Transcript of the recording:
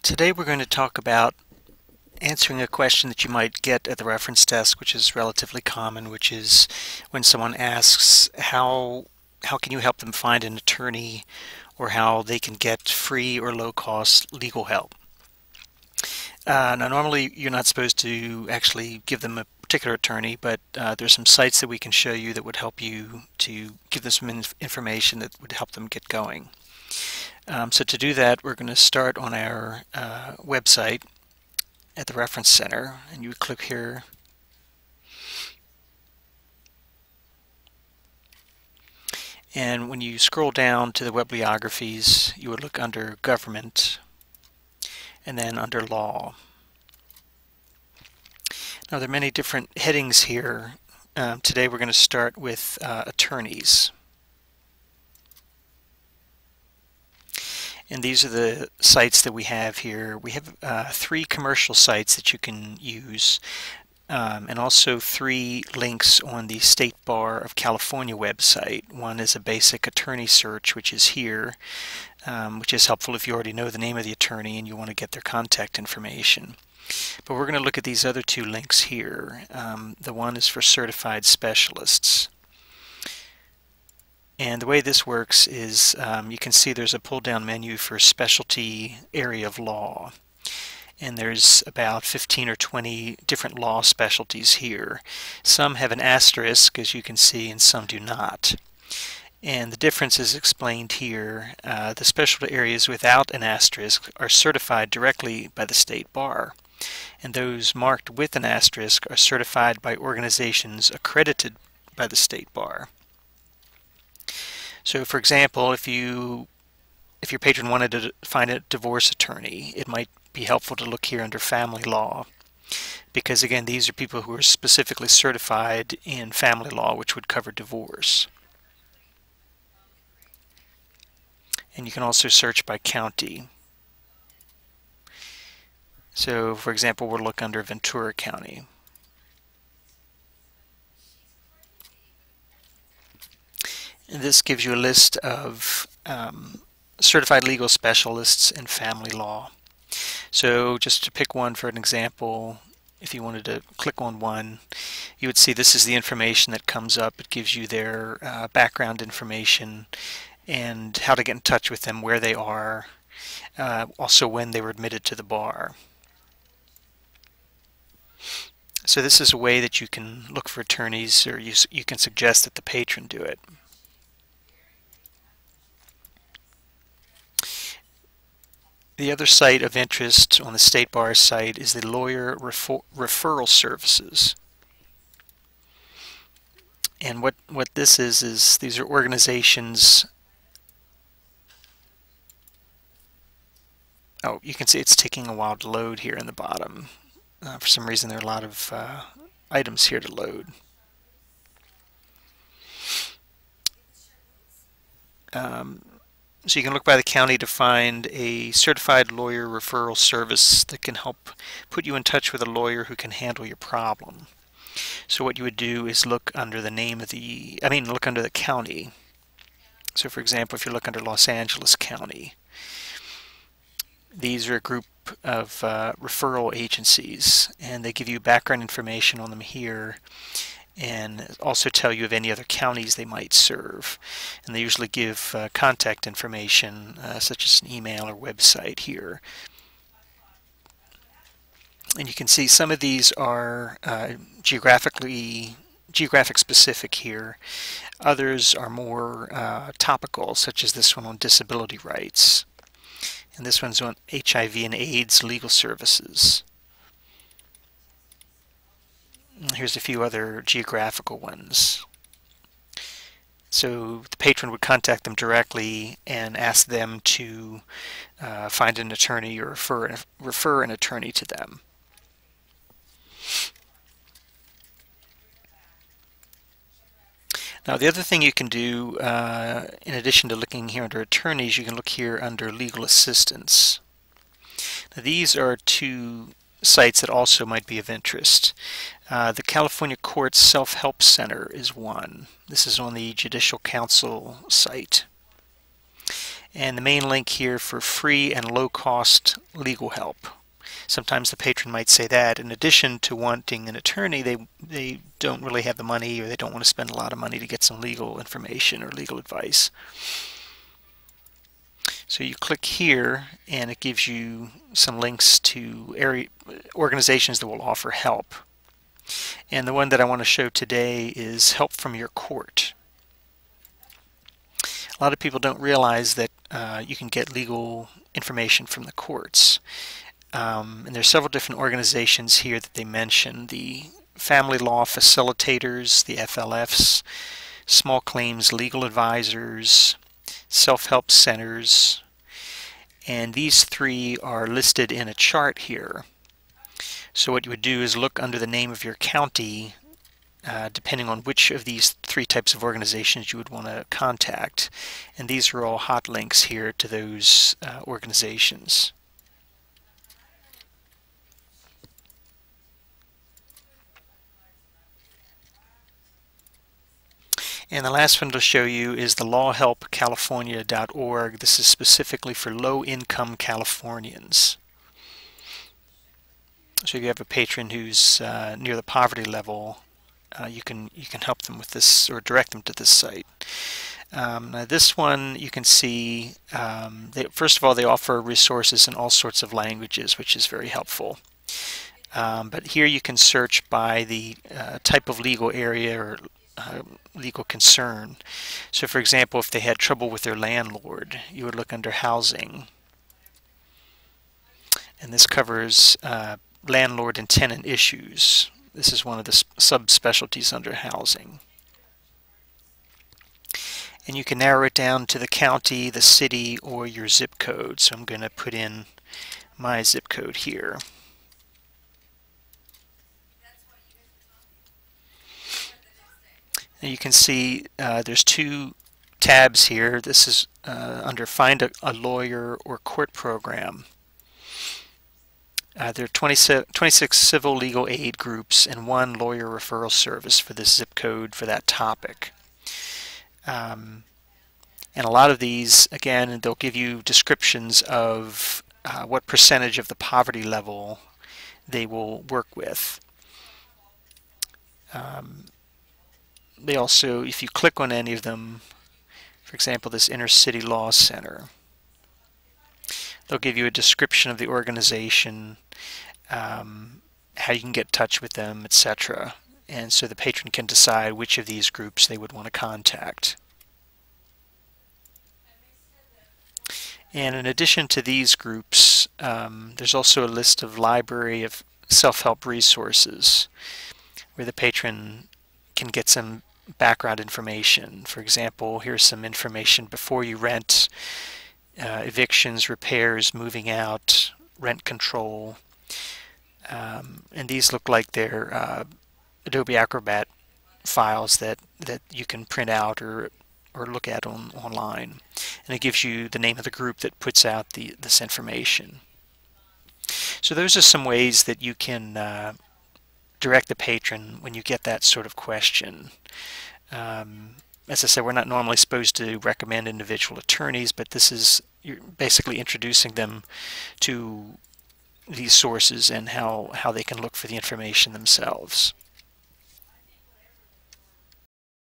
Today we're going to talk about answering a question that you might get at the reference desk, which is relatively common, which is when someone asks how can you help them find an attorney or how they can get free or low-cost legal help. Now normally you're not supposed to actually give them a particular attorney, but there's some sites that we can show you that would help you to give them some information that would help them get going. So to do that, we're going to start on our website at the Reference Center, and you would click here. And when you scroll down to the web bibliographies, you would look under Government and then under Law. Now there are many different headings here. Today we're going to start with attorneys. And these are the sites that we have here. We have 3 commercial sites that you can use, and also 3 links on the State Bar of California website. One is a basic attorney search, which is here, which is helpful if you already know the name of the attorney and you want to get their contact information. But we're going to look at these other 2 links here. The one is for certified specialists. And the way this works is you can see there's a pull-down menu for specialty area of law. And there's about 15 or 20 different law specialties here. Some have an asterisk, as you can see, and some do not. And the difference is explained here. The specialty areas without an asterisk are certified directly by the State Bar. And those marked with an asterisk are certified by organizations accredited by the State Bar. So for example, if your patron wanted to find a divorce attorney, it might be helpful to look here under family law, because again, these are people who are specifically certified in family law, which would cover divorce. And you can also search by county. So for example, we'll look under Ventura County. And this gives you a list of certified legal specialists in family law. So just to pick one for an example, if you wanted to click on one, you would see this is the information that comes up. It gives you their background information and how to get in touch with them, where they are, also when they were admitted to the bar. So this is a way that you can look for attorneys, or you can suggest that the patron do it. The other site of interest on the State Bar site is the Lawyer Referral Services. And what this is these are organizations. Oh, you can see it's taking a while to load here in the bottom. For some reason there are a lot of items here to load. So you can look by the county to find a certified lawyer referral service that can help put you in touch with a lawyer who can handle your problem. So what you would do is look under the name of look under the county. So for example, if you look under Los Angeles County, these are a group of referral agencies, and they give you background information on them here, and also tell you of any other counties they might serve. And they usually give contact information such as an email or website here. And you can see some of these are geographic specific here. Others are more topical, such as this one on disability rights. And this one's on HIV and AIDS legal services. Here's a few other geographical ones. So the patron would contact them directly and ask them to find an attorney or refer an attorney to them. Now the other thing you can do, in addition to looking here under attorneys, you can look here under legal assistance. Now these are 2 sites that also might be of interest. The California Courts Self-Help Center is one. This is on the Judicial Council site. And the main link here for free and low-cost legal help. Sometimes the patron might say that in addition to wanting an attorney, they don't really have the money, or they don't want to spend a lot of money to get some legal information or legal advice. So you click here and it gives you some links to organizations that will offer help. And the one that I want to show today is Help from Your Court. A lot of people don't realize that you can get legal information from the courts. And there's several different organizations here that they mention: the Family Law Facilitators, the FLFs, Small Claims Legal Advisors, Self-Help Centers, and these three are listed in a chart here. So what you would do is look under the name of your county, depending on which of these three types of organizations you would want to contact. And these are all hot links here to those organizations. And the last one to show you is the lawhelpcalifornia.org. This is specifically for low-income Californians. So if you have a patron who's near the poverty level, you can help them with this, or direct them to this site. Now this one, you can see, first of all, they offer resources in all sorts of languages, which is very helpful. But here you can search by the type of legal area or legal concern. So for example, if they had trouble with their landlord, you would look under housing. And this covers landlord and tenant issues. This is one of the subspecialties under housing. And you can narrow it down to the county, the city, or your zip code. So I'm going to put in my zip code here. And you can see there's two tabs here. This is under Find a Lawyer or Court Program. There are 26 civil legal aid groups and one lawyer referral service for this zip code for that topic. And a lot of these, again, they'll give you descriptions of what percentage of the poverty level they will work with. They also, if you click on any of them, for example, this Inner City Law Center, they'll give you a description of the organization, how you can get in touch with them, etc. And so the patron can decide which of these groups they would want to contact. And in addition to these groups, there's also a list of library of self-help resources where the patron can get some background information. For example, here's some information before you rent, evictions, repairs, moving out, rent control. And these look like they're Adobe Acrobat files that you can print out or look at online. And it gives you the name of the group that puts out this information. So those are some ways that you can direct the patron when you get that sort of question. As I said, we're not normally supposed to recommend individual attorneys, but you're basically introducing them to these sources and how they can look for the information themselves.